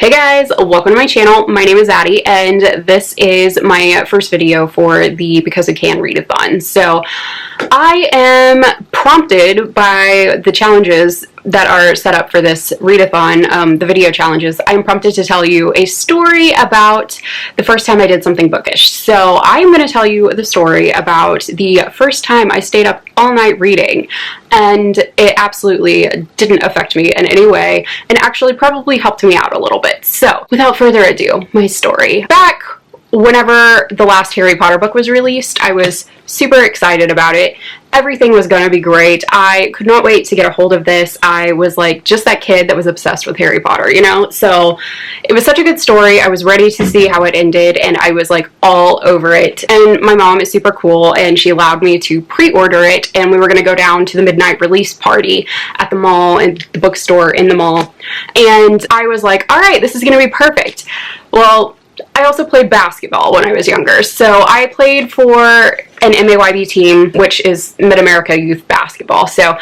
Hey guys, welcome to my channel. My name is Addie and this is my first video for the Because We Can Readathon. So I am prompted by the challenges that are set up for this readathon, the video challenges. I'm prompted to tell you a story about the first time I did something bookish. So I'm going to tell you the story about the first time I stayed up all night reading, and it absolutely didn't affect me in any way and actually probably helped me out a little bit. So without further ado, my story. Back whenever the last Harry Potter book was released, I was super excited about it. Everything was going to be great. I could not wait to get a hold of this. I was like just that kid that was obsessed with Harry Potter, you know? So it was such a good story. I was ready to see how it ended and I was like all over it. And my mom is super cool and she allowed me to pre-order it, and we were going to go down to the midnight release party at the mall and the bookstore in the mall. And I was like, all right, this is going to be perfect. Well, I also played basketball when I was younger, so I played for an MAYB team, which is Mid-America Youth Basketball. So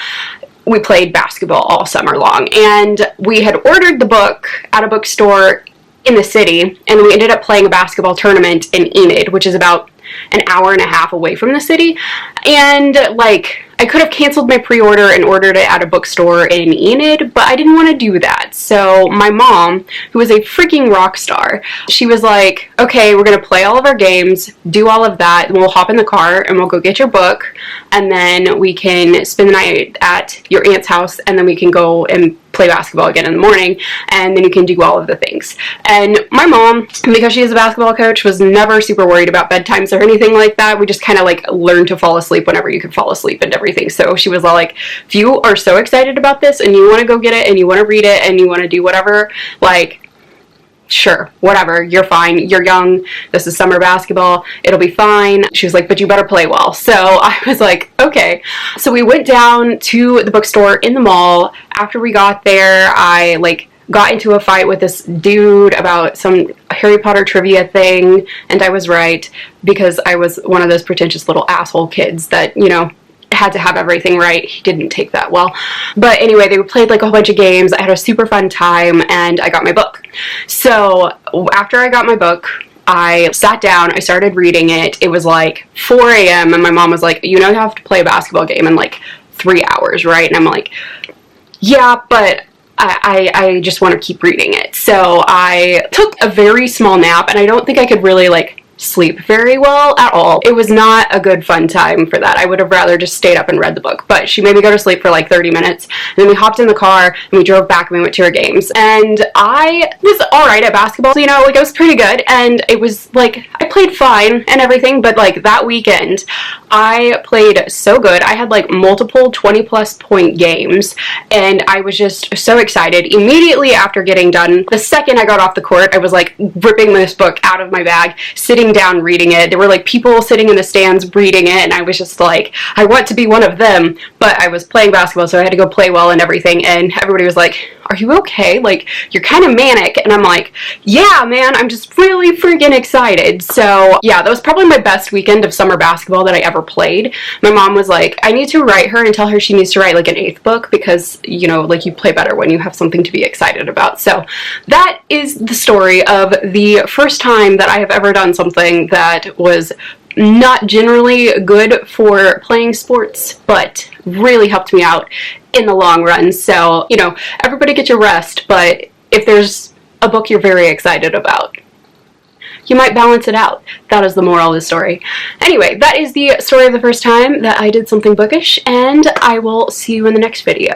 we played basketball all summer long, and we had ordered the book at a bookstore in the city, and we ended up playing a basketball tournament in Enid, which is about an hour and a half away from the city. And like, I could have canceled my pre-order and ordered it at a bookstore in Enid, but I didn't want to do that. So my mom, who is a freaking rock star, she was like, okay, we're going to play all of our games, do all of that, and we'll hop in the car and we'll go get your book, and then we can spend the night at your aunt's house, and then we can go and play basketball again in the morning, and then you can do all of the things. And my mom, because she is a basketball coach, was never super worried about bedtimes or anything like that. We just kind of like learned to fall asleep whenever you could fall asleep and everything. So she was all like, if you are so excited about this and you want to go get it and you want to read it and you want to do whatever, like, sure, whatever, you're fine, you're young, this is summer basketball, it'll be fine. She was like, but you better play well. So I was like, okay. So we went down to the bookstore in the mall. After we got there, I like got into a fight with this dude about some Harry Potter trivia thing, and I was right, because I was one of those pretentious little asshole kids that, you know, had to have everything right. He didn't take that well. But anyway, they played like a whole bunch of games. I had a super fun time and I got my book. So after I got my book, I sat down, I started reading it. It was like 4 a.m. and my mom was like, you know, you have to play a basketball game in like 3 hours, right? And I'm like, yeah, but I just want to keep reading it. So I took a very small nap, and I don't think I could really like sleep very well at all. It was not a good fun time for that. I would have rather just stayed up and read the book, but she made me go to sleep for like 30 minutes, and then we hopped in the car and we drove back and we went to our games. And I was alright at basketball, so, you know, like I was pretty good, and it was like, I played fine and everything, but like that weekend I played so good. I had like multiple 20+ point games, and I was just so excited. Immediately after getting done, the second I got off the court, I was like ripping this book out of my bag, sitting down reading it. There were like people sitting in the stands reading it, and I was just like, I want to be one of them. But I was playing basketball, so I had to go play well and everything, and everybody was like, are you okay? Like, you're kind of manic. And I'm like, yeah, man, I'm just really freaking excited. So yeah, that was probably my best weekend of summer basketball that I ever played. My mom was like, I need to write her and tell her she needs to write like an 8th book, because, you know, like you play better when you have something to be excited about. So that is the story of the first time that I have ever done something that was not generally good for playing sports, but really helped me out in the long run. So, you know, everybody get your rest, but if there's a book you're very excited about, you might balance it out. That is the moral of the story. Anyway, that is the story of the first time that I did something bookish, and I will see you in the next video.